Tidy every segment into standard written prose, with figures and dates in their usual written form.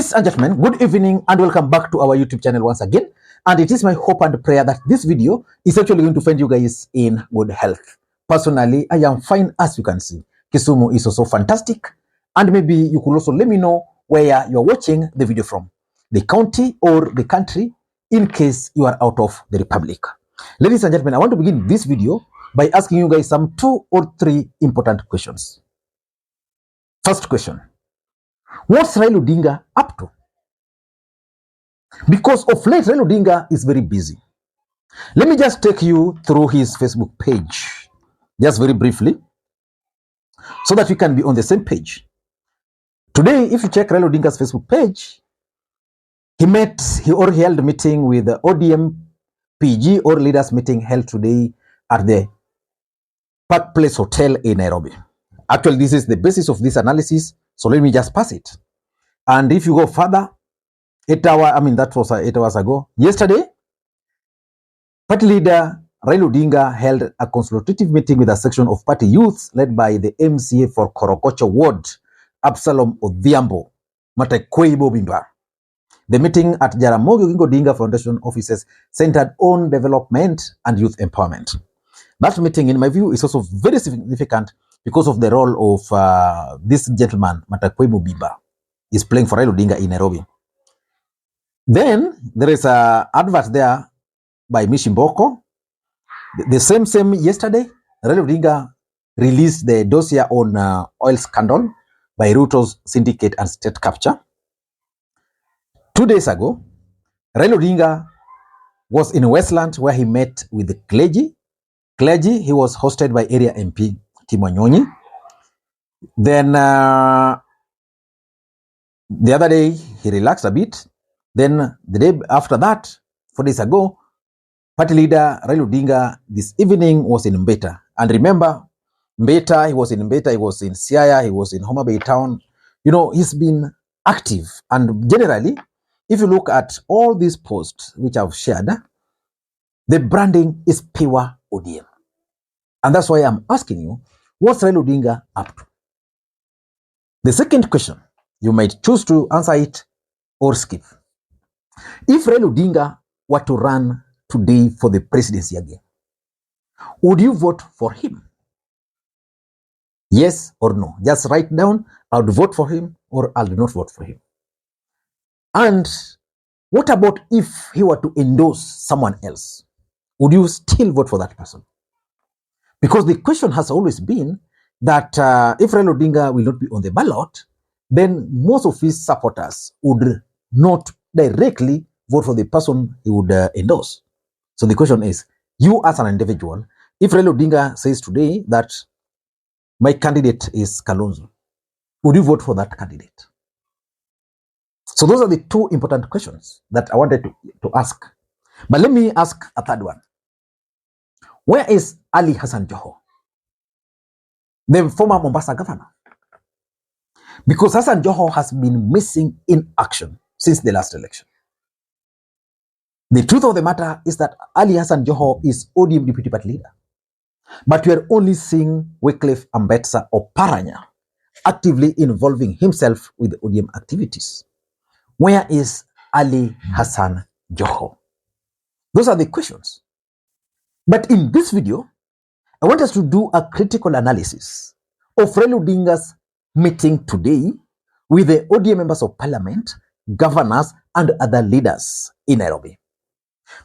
Ladies and gentlemen, good evening and welcome back to our YouTube channel once again. And it is my hope and prayer that this video is actually going to find you guys in good health. Personally, I am fine, as you can see. Kisumu is also fantastic. And maybe you could also let me know where you are watching the video from, the county or the country, in case you are out of the republic. Ladies and gentlemen, I want to begin this video by asking you guys some 2 or 3 important questions. First question. What's Raila Odinga up to? Because of late, Raila Odinga is very busy. Let me just take you through his Facebook page, just very briefly, so that we can be on the same page. Today, if you check Raila Odinga's Facebook page, he held a meeting with the ODM PG or leaders meeting held today at the Park Place Hotel in Nairobi. Actually, this is the basis of this analysis, so let me just pass it. And if you go further, that was 8 hours ago. Yesterday, party leader Raila Odinga held a consultative meeting with a section of party youths led by the MCA for Korokocho Ward, Absalom Odhiambo Makwiny. The meeting at Jaramogi Oginga Odinga Foundation offices centered on development and youth empowerment. That meeting, in my view, is also very significant because of the role of this gentleman, Makwiny, is playing for Raila Odinga in Nairobi. Then there is an advert there by Mishimboko. The same yesterday, Raila Odinga released the dossier on oil scandal by Ruto's syndicate and state capture. 2 days ago, Raila Odinga was in Westland where he met with the clergy. He was hosted by area MP Timo Nyonyi. Then the other day, he relaxed a bit. Then the day after that, 4 days ago, party leader Raila Odinga this evening was in Mpesa. And remember, he was in Siaya, he was in Homa Bay town. You know, he's been active. And generally, if you look at all these posts which I've shared, the branding is pure ODM. And that's why I'm asking you, what's Raila Odinga up to? The second question, you might choose to answer it or skip. If Raila Odinga were to run today for the presidency again, would you vote for him? Yes or no? Just write down, I would vote for him or I will not vote for him. And what about if he were to endorse someone else? Would you still vote for that person? Because the question has always been that if Raila Odinga will not be on the ballot, then most of his supporters would not directly vote for the person he would endorse. So the question is, you as an individual, if Raila Odinga says today that my candidate is Kalonzo, would you vote for that candidate? So those are the 2 important questions that I wanted to ask. But let me ask a third one. Where is Ali Hassan Joho, the former Mombasa governor? Because Hassan Joho has been missing in action since the last election. The truth of the matter is that Ali Hassan Joho is ODM deputy party leader. But we are only seeing Wycliffe Ambetsa Oparanya actively involving himself with ODM activities. Where is Ali Hassan Joho? Those are the questions. But in this video, I want us to do a critical analysis of Raila Odinga's meeting today with the ODM members of parliament, governors, and other leaders in Nairobi.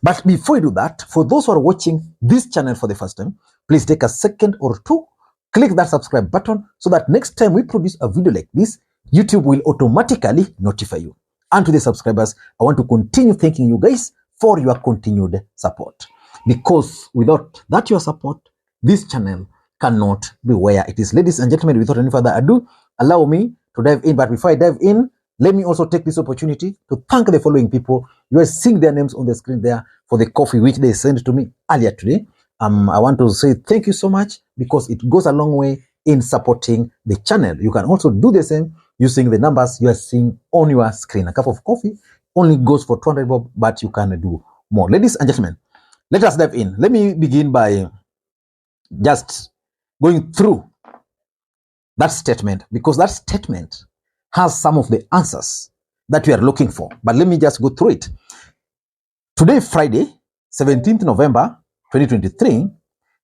But before we do that, for those who are watching this channel for the first time, please take a second or 2, click that subscribe button so that next time we produce a video like this, YouTube will automatically notify you. And to the subscribers, I want to continue thanking you guys for your continued support. Because without that your support, this channel cannot be where it is. Ladies and gentlemen, without any further ado, allow me to dive in. But before I dive in, let me also take this opportunity to thank the following people. You are seeing their names on the screen there for the coffee which they sent to me earlier today. I want to say thank you so much because it goes a long way in supporting the channel. You can also do the same using the numbers you are seeing on your screen. A cup of coffee only goes for 200 bob, but you can do more. Ladies and gentlemen, let us dive in. Let me begin by just going through that statement, because that statement has some of the answers that we are looking for. But let me just go through it. Today, Friday, 17th November 2023,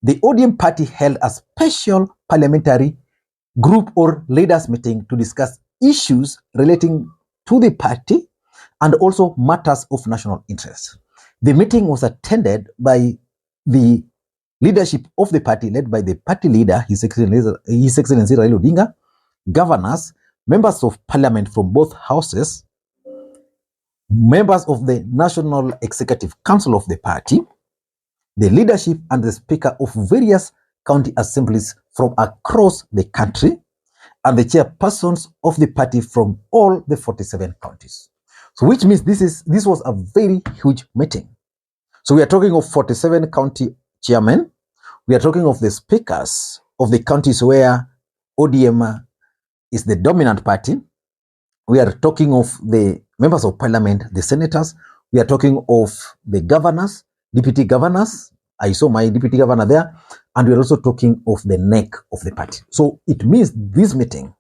the ODM party held a special parliamentary group or leaders meeting to discuss issues relating to the party and also matters of national interest. The meeting was attended by the leadership of the party, led by the party leader, His Excellency Raila Odinga, governors, members of parliament from both houses, members of the National Executive Council of the party, the leadership and the speaker of various county assemblies from across the country, and the chairpersons of the party from all the 47 counties. So which means this was a very huge meeting. So we are talking of 47 county chairmen. We are talking of the speakers of the counties where ODM is the dominant party. We are talking of the members of parliament, the senators. We are talking of the governors, deputy governors. I saw my deputy governor there. And we are also talking of the neck of the party. So it means this meeting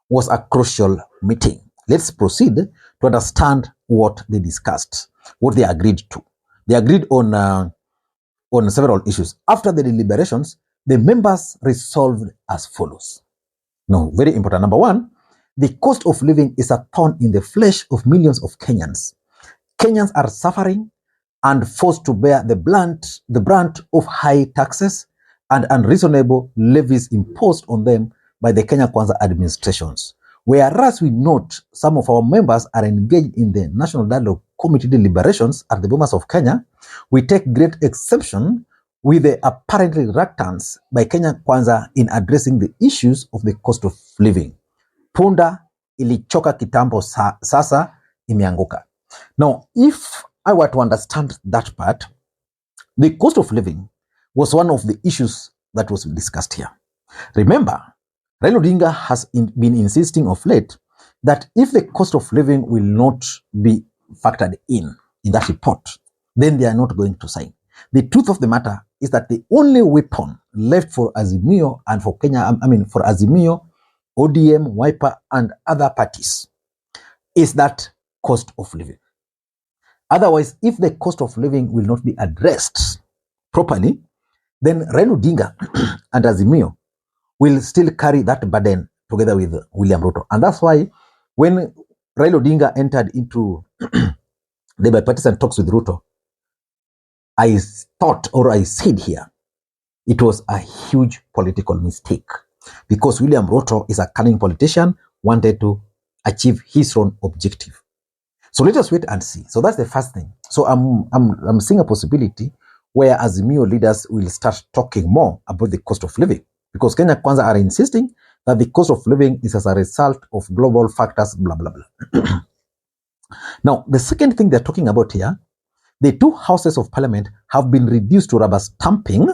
was a crucial meeting. Let's proceed to understand what they discussed, what they agreed to. They agreed on several issues. After the deliberations, the members resolved as follows. Now, very important. Number one, the cost of living is a thorn in the flesh of millions of Kenyans. Kenyans are suffering and forced to bear the brunt of high taxes and unreasonable levies imposed on them by the Kenya Kwanza administrations. Whereas we note some of our members are engaged in the National Dialogue Committee deliberations at the Bomas of Kenya, we take great exception with the apparent reluctance by Kenya Kwanza in addressing the issues of the cost of living. Punda ilichoka kitambo, sasa imeanguka. Now, if I were to understand that part, the cost of living was one of the issues that was discussed here. Remember, Raila Odinga has been insisting of late that if the cost of living will not be factored in that report, then they are not going to sign. The truth of the matter is that the only weapon left for Azimio and for for Azimio, ODM, Wiper, and other parties is that cost of living. Otherwise, if the cost of living will not be addressed properly, then Raila Odinga and Azimio will still carry that burden together with William Ruto. And that's why when Raila Odinga entered into the bipartisan talks with Ruto, I thought, or I said here, it was a huge political mistake because William Ruto is a cunning politician, wanted to achieve his own objective. So let us wait and see. So that's the first thing. So I'm seeing a possibility where Azimio leaders will start talking more about the cost of living, because Kenya Kwanza are insisting that the cost of living is as a result of global factors, blah, blah, blah. Now, the second thing they're talking about here, the two houses of parliament have been reduced to rubber stamping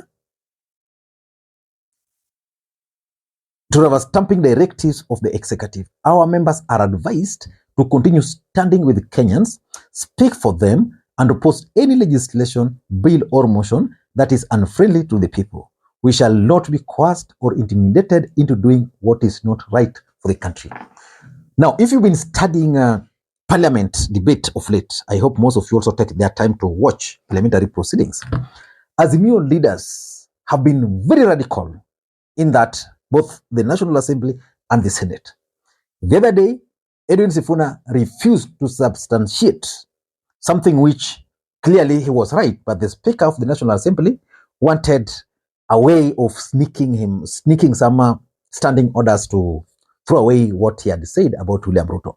directives of the executive. Our members are advised to continue standing with Kenyans, speak for them, and oppose any legislation, bill, or motion that is unfriendly to the people. We shall not be coerced or intimidated into doing what is not right for the country. Now, if you've been studying parliament debate of late, I hope most of you also take their time to watch parliamentary proceedings. Azimio leaders have been very radical in that both the National Assembly and the Senate. The other day, Edwin Sifuna refused to substantiate something which clearly he was right, but the Speaker of the National Assembly wanted a way of sneaking some standing orders to throw away what he had said about William Ruto.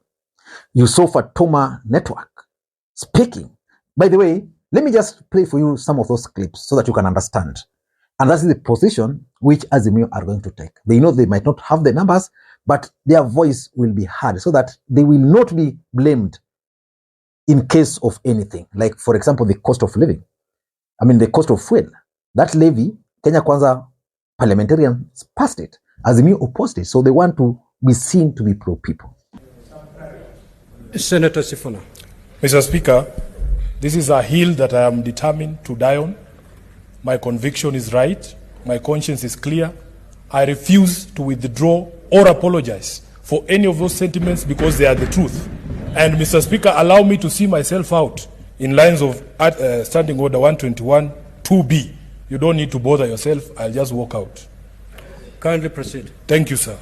You saw Fatuma Network speaking. By the way, let me just play for you some of those clips so that you can understand. And that's the position which Azimio are going to take. They know they might not have the numbers, but their voice will be heard so that they will not be blamed in case of anything. Like, for example, the cost of living. The cost of fuel. That levy, Kenya Kwanza parliamentarians passed it. Azimio opposed it. So they want to be seen to be pro-people. Senator Sifuna. Mr. Speaker, this is a hill that I am determined to die on. My conviction is right. My conscience is clear. I refuse to withdraw or apologize for any of those sentiments because they are the truth. And Mr. Speaker, allow me to see myself out in lines of Standing Order 121 2B. You don't need to bother yourself. I'll just walk out. Kindly proceed. Thank you, sir.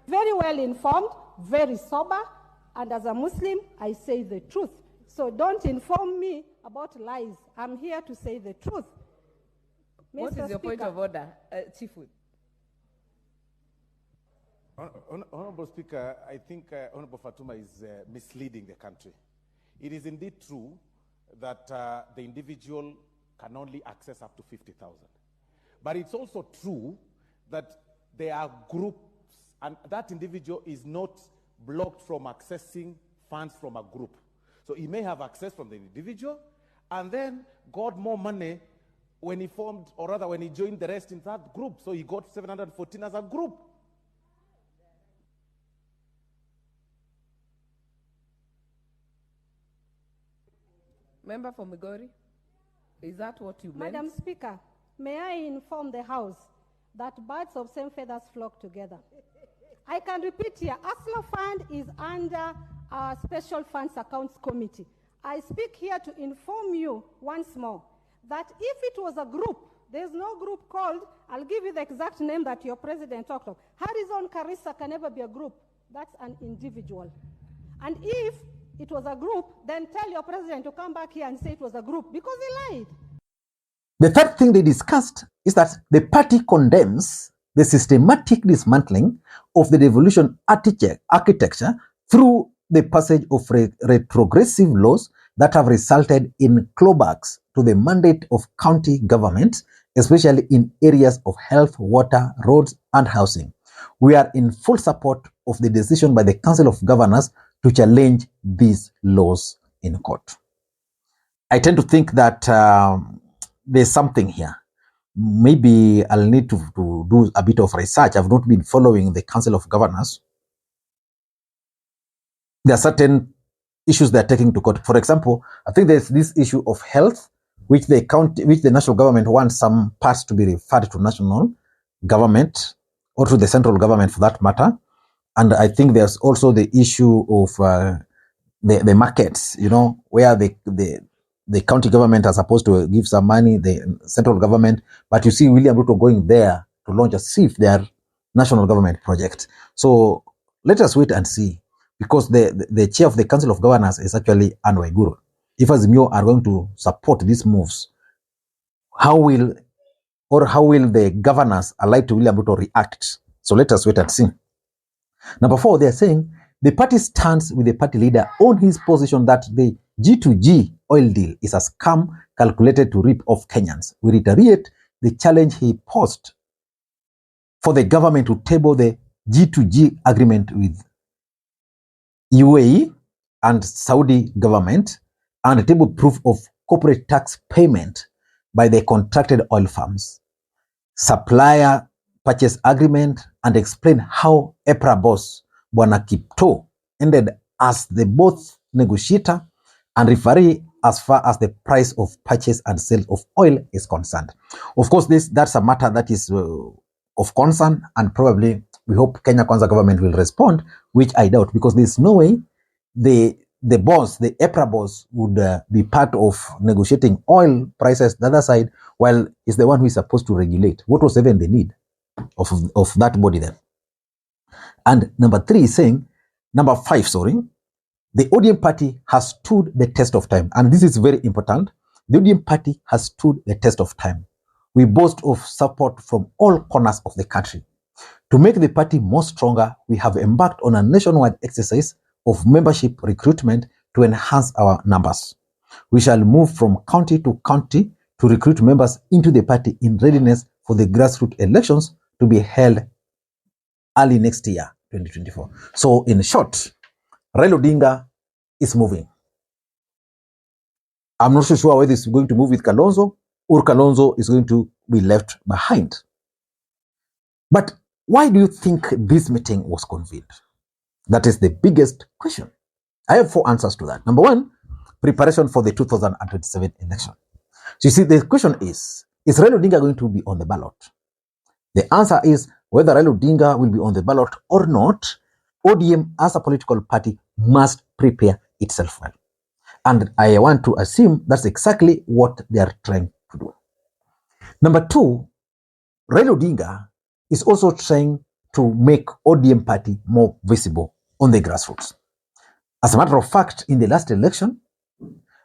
Very well informed, very sober, and as a Muslim, I say the truth. So don't inform me about lies. I'm here to say the truth. What is your point of order, Chief Whip? Honorable Speaker, I think Honorable Fatuma is misleading the country. It is indeed true that the individual can only access up to 50,000. But it's also true that there are groups, and that individual is not blocked from accessing funds from a group. So he may have access from the individual and then got more money when he formed, or rather when he joined the rest in that group. So he got 714 as a group. Member for Migori, is that what you meant? Madam Speaker, may I inform the House that birds of same feathers flock together. I can repeat here, ASLA Fund is under our Special Funds Accounts Committee. I speak here to inform you once more that if it was a group, there's no group called, I'll give you the exact name that your president talked of. Harrison Karisa can never be a group. That's an individual. And if it was a group, then tell your president to come back here and say it was a group, because he lied. The third thing they discussed is that the party condemns the systematic dismantling of the devolution architecture through the passage of retrogressive laws that have resulted in clawbacks to the mandate of county government, especially in areas of health, water, roads, and housing. We are in full support of the decision by the Council of Governors to challenge these laws in court. I tend to think that there's something here. Maybe I'll need to do a bit of research. I've not been following the Council of Governors. There are certain issues they're taking to court. For example, I think there's this issue of health, which the national government wants some parts to be referred to national government or to the central government for that matter. And I think there's also the issue of the markets, you know, where the county government are supposed to give some money, the central government, but you see William Ruto going there to launch a SIF, their national government project. So let us wait and see, because the chair of the Council of Governors is actually Anne Waiguru. If Azimio are going to support these moves, how will the governors allied to William Ruto react? So let us wait and see. Number 4, they are saying the party stands with the party leader on his position that the G2G oil deal is a scam calculated to rip off Kenyans. We reiterate the challenge he posed for the government to table the G2G agreement with UAE and Saudi government and table proof of corporate tax payment by the contracted oil firms, supplier purchase agreement, and explain how EPRA boss Bwana Kipto ended as the both negotiator and referee as far as the price of purchase and sale of oil is concerned. Of course, that's a matter that is of concern, and probably we hope Kenya Kwanza government will respond, which I doubt, because there's no way the boss, the EPRA boss, would be part of negotiating oil prices the other side, while he's the one who is supposed to regulate. What was even the need of that body then? And number 5, the ODM party has stood the test of time. And this is very important. The ODM party has stood the test of time. We boast of support from all corners of the country. To make the party more stronger, we have embarked on a nationwide exercise of membership recruitment to enhance our numbers. We shall move from county to county to recruit members into the party in readiness for the grassroots elections to be held early next year, 2024. So in short, Raila Odinga is moving. I'm not so sure whether he's going to move with Kalonzo or Kalonzo is going to be left behind. But why do you think this meeting was convened? That is the biggest question. I have 4 answers to that. Number 1, preparation for the 2027 election. So you see, the question is Raila Odinga going to be on the ballot? The answer is whether Raila Odinga will be on the ballot or not, ODM as a political party must prepare itself well. And I want to assume that's exactly what they are trying to do. Number two, Raila Odinga is also trying to make ODM party more visible on the grassroots. As a matter of fact, in the last election,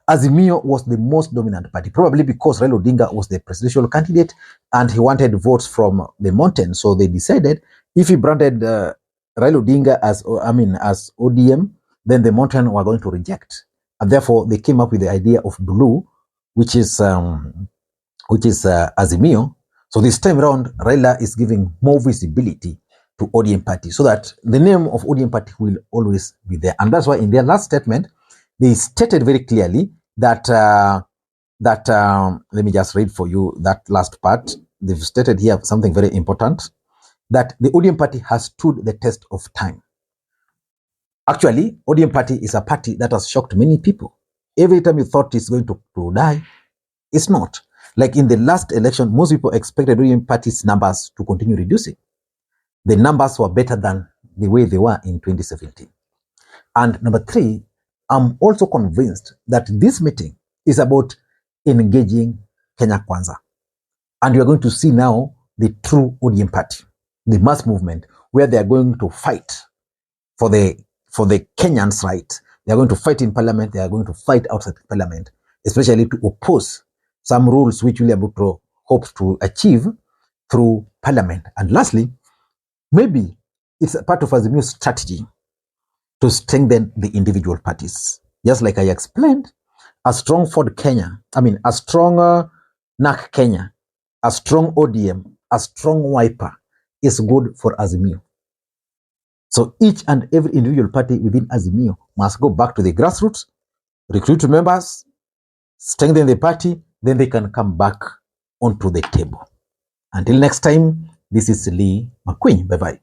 Azimio was the most dominant party, probably because Raila Odinga was the presidential candidate and he wanted votes from the mountain. So they decided if he branded Raila Odinga as ODM, then the mountain were going to reject. And therefore, they came up with the idea of blue, which is Azimio. So this time around, Raila is giving more visibility to ODM party so that the name of ODM party will always be there. And that's why in their last statement, they stated very clearly that, let me just read for you that last part. They've stated here something very important, that the ODM party has stood the test of time. Actually, ODM party is a party that has shocked many people. Every time you thought it's going to die, it's not. Like in the last election, most people expected ODM party's numbers to continue reducing. The numbers were better than the way they were in 2017. And number three, I'm also convinced that this meeting is about engaging Kenya Kwanza. And you're going to see now the true ODM party, the mass movement, where they are going to fight for the Kenyans' right. They are going to fight in parliament. They are going to fight outside parliament, especially to oppose some rules which William Ruto hopes to achieve through parliament. And lastly, maybe it's a part of Azimio's strategy to strengthen the individual parties. Just like I explained, a strong Ford Kenya, a strong NAC Kenya, a strong ODM, a strong Wiper is good for Azimio. So each and every individual party within Azimio must go back to the grassroots, recruit members, strengthen the party, then they can come back onto the table. Until next time, this is Lee Makwiny. Bye-bye.